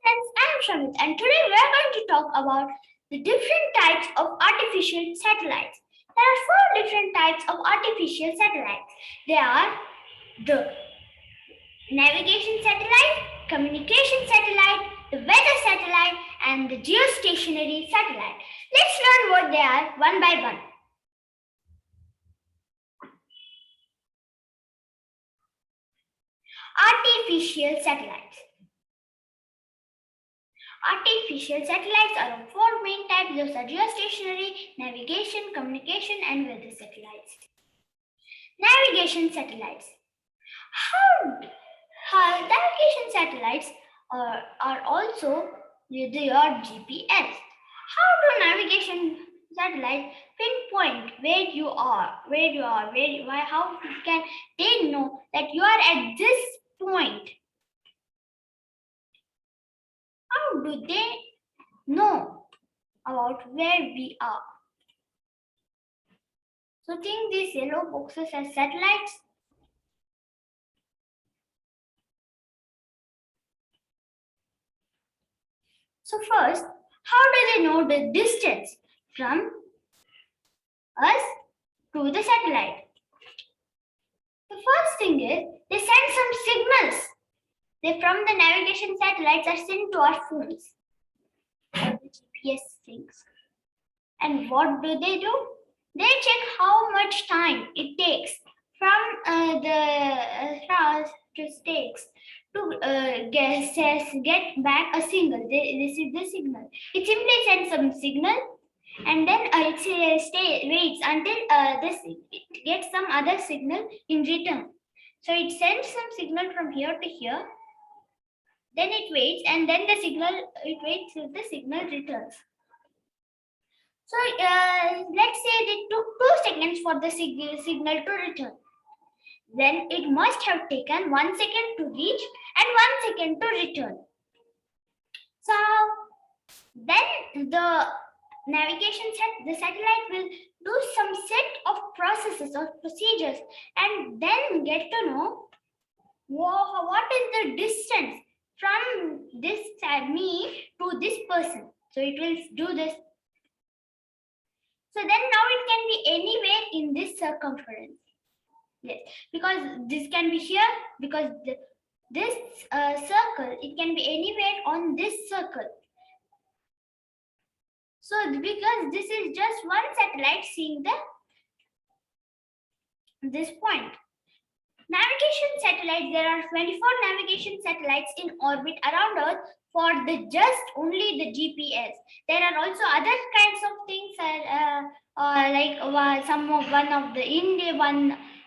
Friends, I am Shamith, and today we are going to talk about the different types of artificial satellites. There are four different types of artificial satellites. They are the navigation satellite, communication satellite, the weather satellite, and the geostationary satellite. Let's learn what they are one by one. Artificial satellites. Artificial satellites are of four main types. Those are geostationary, navigation, communication, and weather satellites. Navigation satellites. How navigation satellites are also your GPS. How do navigation satellites pinpoint how can they know that you are at this point? How do they know about where we are? So think these yellow boxes as satellites. So first, how do they know the distance from us to the satellite? The first thing is they send some signals. They from the navigation satellites are sent to our phones, or the GPS things. And what do? They check how much time it takes from to get back a signal. They receive the signal. It simply sends some signal, and then it waits until it gets some other signal in return. So it sends some signal from here to here. Then it waits, and then it waits till the signal returns. So let's say it took 2 seconds for the signal to return. Then it must have taken 1 second to reach and 1 second to return. So then the the satellite will do some set of processes or procedures and then get to know what is the distance from this me to this person. So it will do this. So then now it can be anywhere in this circumference. Yes, because this can be here, because this circle, it can be anywhere on this circle. So because this is just one satellite seeing this point. Navigation satellites, there are 24 navigation satellites in orbit around Earth for only the GPS. There are also other kinds of things one of the India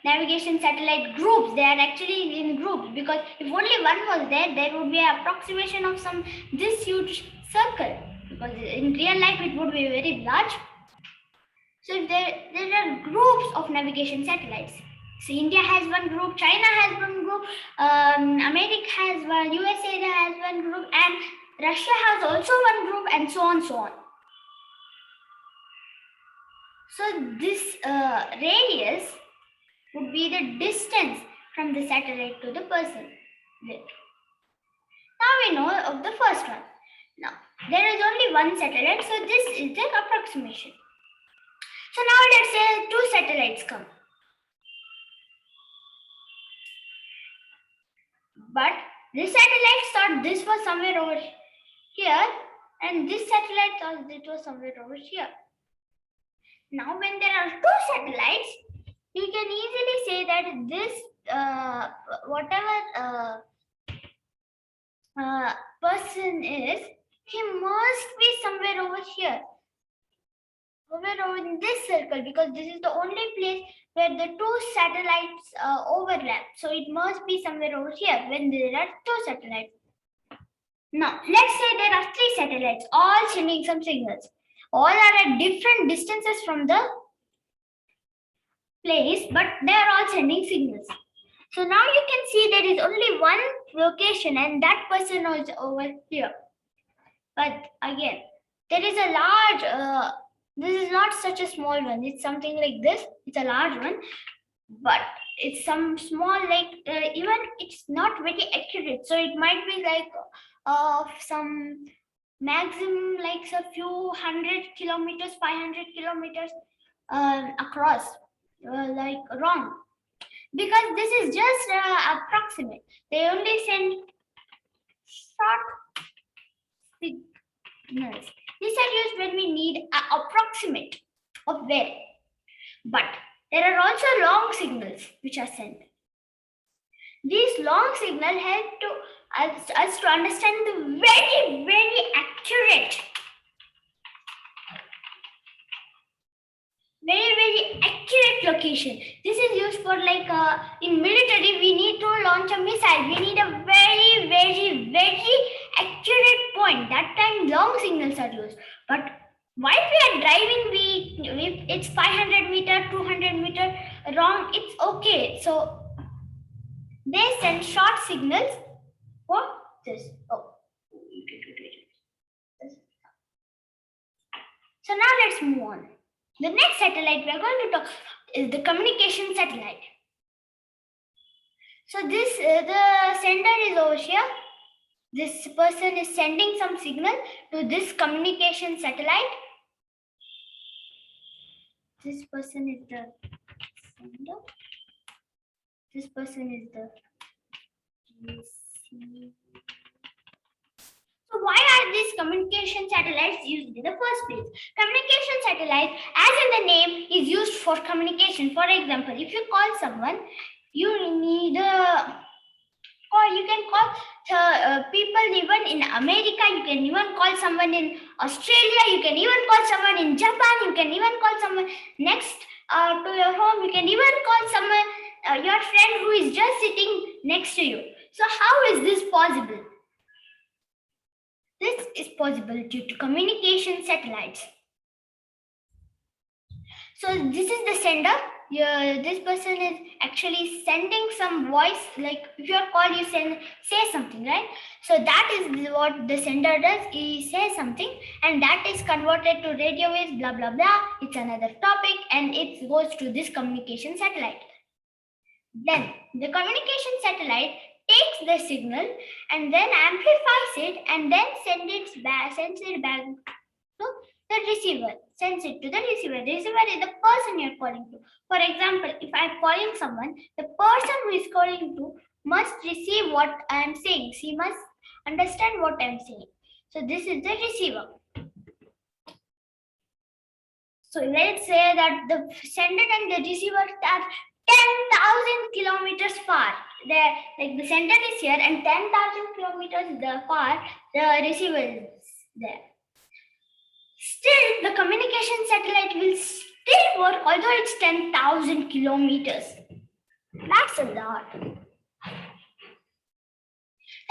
navigation satellite groups. They are actually in groups, because if only one was there, there would be an approximation of this huge circle, because in real life it would be very large. So there are groups of navigation satellites. So India has one group, China has one group, America has one, USA has one group, and Russia has also one group, and so on, so on. So this radius would be the distance from the satellite to the person. Now we know of the first one. Now there is only one satellite, so this is the approximation. So now let's say 2 satellites come. But this satellite thought this was somewhere over here, and this satellite thought it was somewhere over here. Now when there are 2 satellites, you can easily say that this person is, he must be somewhere over here, over in this circle, because this is the only place where the 2 satellites overlap. So it must be somewhere over here when there are 2 satellites. Now let's say there are 3 satellites, all sending some signals. All are at different distances from the place, but they are all sending signals. So now you can see there is only one location, and that person is over here. But again, there is a large, this is not such a small one. It's something like this. It's a large one. But it's some small, like even it's not very accurate, so it might be like some maximum like a few hundred kilometers, 500 kilometers across, like wrong, because this is just approximate. They only send short signals. These are used when we need an approximate of where. But there are also long signals which are sent. These long signals help to us to understand the very, very accurate, location. This is used for like in military, we need to launch a missile. We need a very, very, very accurate point. That time long signals are used. But while we are driving, if it's 500 meter, 200 meter wrong, it's okay. So they send short signals for this. Oh. So now let's move on. The next satellite we are going to talk is the communication satellite. So this the sender is over here. This person is sending some signal to this communication satellite. This person is the sender. This person is the receiver. So why are these communication satellites used in the first place? Communication satellite, as in the name, is used for communication. For example, if you call someone, you need or you can call people even in America. You can even call someone in Australia. You can even call someone in Japan. You can even call someone next to your home. You can even call someone, your friend who is just sitting next to you. So how is this possible? This is possible due to communication satellites. So this is the sender. This person is actually sending some voice, like if you are called, you say something, right? So that is what the sender does. He says something and that is converted to radio waves, blah, blah, blah. It's another topic and it goes to this communication satellite. Then the communication satellite takes the signal and then amplifies it and then sends it back to the receiver. Sends it to the receiver. The receiver is the person you're calling to. For example, if I'm calling someone, the person who is calling to must receive what I'm saying. She must understand what I'm saying. So this is the receiver. So let's say that the sender and the receiver are 10,000 kilometers far. Like the sender is here and 10,000 kilometers far, the receiver is there. Still, the communication satellite will still work, although it's 10,000 kilometers. That's a lot. The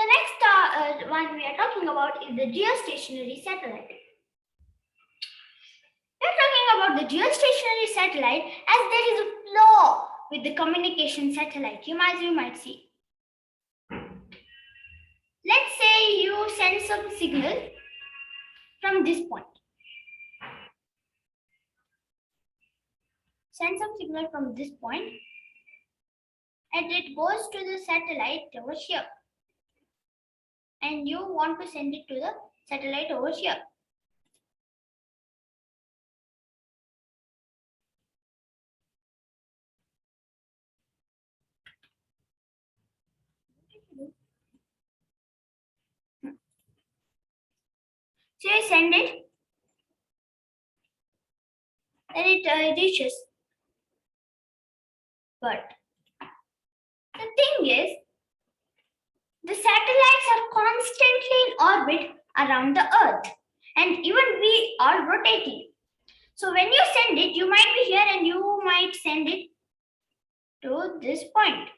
next one we are talking about is the geostationary satellite. We are talking about the geostationary satellite as there is a flaw with the communication satellite. You might see. Let's say you send some signal from this point. Send some signal from this point and it goes to the satellite over here. And you want to send it to the satellite over here. So you send it, then it reaches. But the thing is, the satellites are constantly in orbit around the Earth, and even we are rotating. So when you send it, you might be here and you might send it to this point.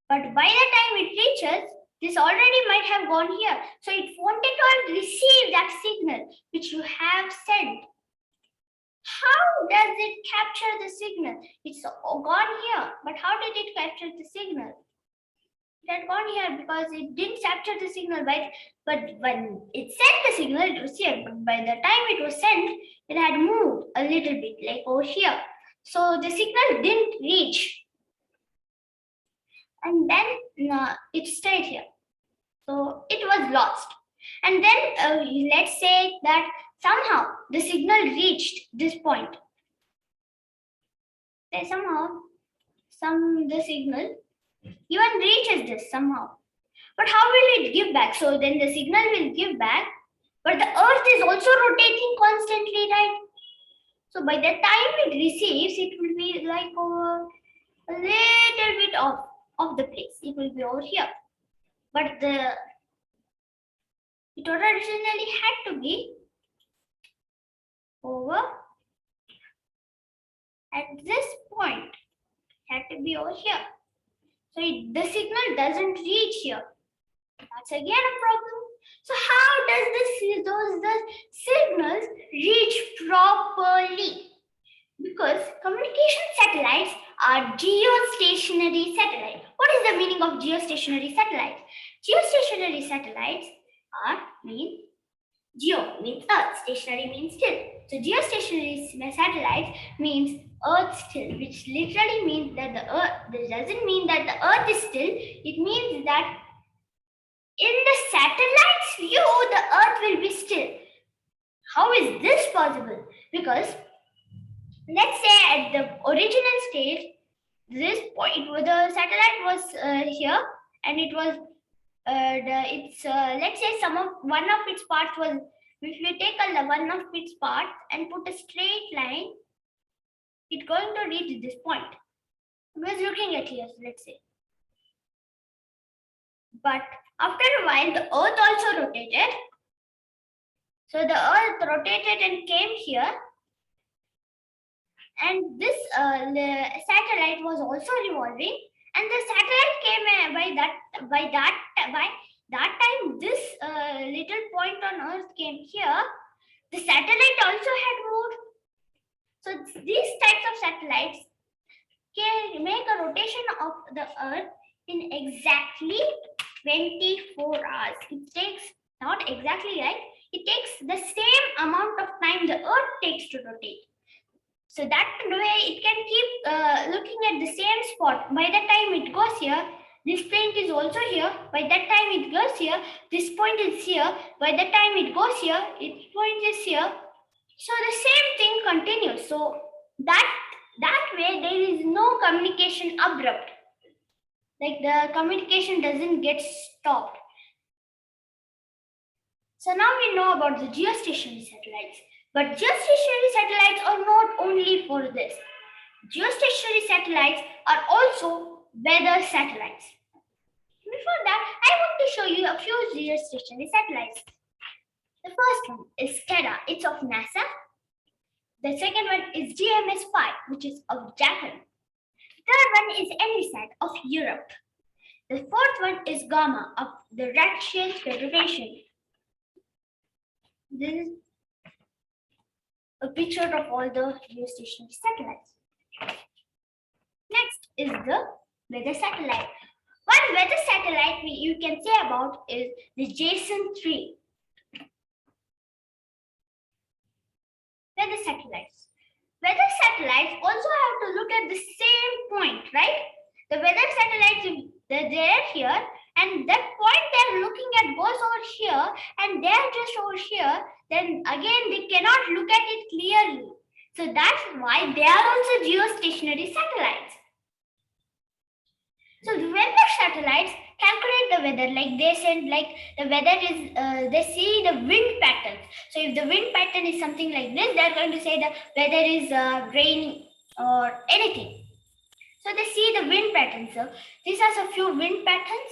But by the time it reaches, this already might have gone here. So it wanted to receive that signal which you have sent. How does it capture the signal? It's gone here, but how did it capture the signal? It had gone here because it didn't capture the signal, but when it sent the signal, it was here. But by the time it was sent, it had moved a little bit, like over here. So the signal didn't reach, and then it stayed here. So it was lost. And then let's say that somehow the signal reached this point. Then somehow the signal even reaches this somehow. But how will it give back? So then the signal will give back, but the earth is also rotating constantly, right? So by the time it receives, it will be like over a little bit of the place. It will be over here. But it originally had to be over at this point. It had to be over here. So the signal doesn't reach here. That's again a problem. So how does the signals reach properly? Because communication satellites are geostationary satellites. What is the meaning of geostationary satellites? Geostationary satellites mean geo means earth, stationary means still. So geostationary satellites means earth still, which literally means that the earth, this doesn't mean that the earth is still, it means that in the satellite's view, the earth will be still. How is this possible? Because let's say at the original stage, this point, the satellite was here, and it was let's say one of its parts was. If we take one of its parts and put a straight line, it's going to reach this point. It was looking at here, let's say. But after a while, the earth also rotated. So the earth rotated and came here. And this satellite was also revolving. And the satellite came by that time, this little point on earth came here. The satellite also had moved. So these types of satellites can make a rotation of the earth in exactly 24 hours. It takes, not exactly right, it takes the same amount of time the earth takes to rotate. So that way it can keep looking at the same spot. By the time it goes here, this point is also here. By that time it goes here, this point is here. By the time it goes here, its point is here. So the same thing continues. So that way there is no communication abrupt. Like the communication doesn't get stopped. So now we know about the geostationary satellites. But geostationary satellites are not only for this. Geostationary satellites are also weather satellites. Before that, I want to show you a few geostationary satellites. The first one is SCADA, it's of NASA. The second one is GMS-5, which is of Japan. The third one is ENVISAT of Europe. The fourth one is Gamma of the Russian Federation. This is a picture of all the geostationary satellites. Next is the weather satellite. One weather satellite you can say about is the Jason-3. Weather satellites. Weather satellites also have to look at the same point, right? The weather satellites, they're here, and that point they're looking at goes over here, and they're just over here. Then again, they cannot look at it clearly. So that's why they are also geostationary satellites. So the weather satellites calculate the weather, like they send, like the weather is, they see the wind patterns. So if the wind pattern is something like this, they're going to say the weather is rainy or anything. So they see the wind patterns. So these are a few wind patterns,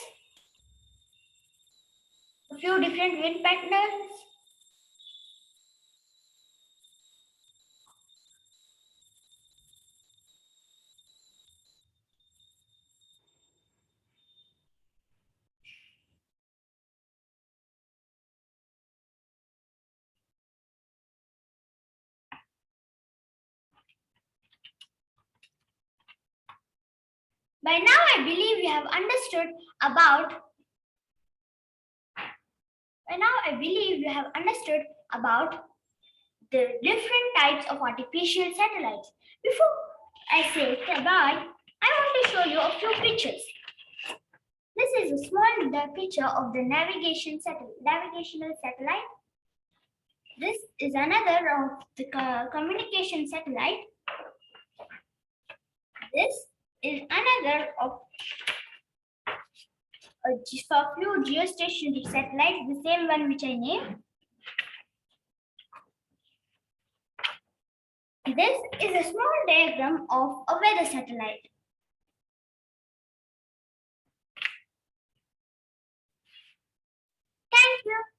a few different wind patterns. By now, I believe you have understood about the different types of artificial satellites. I say bye, I want to show you a few pictures. This is a small picture of the navigational satellite. This is another of the communication satellite. This is another of a few geostationary satellites, the same one which I named. This is a small diagram of a weather satellite. Thank you.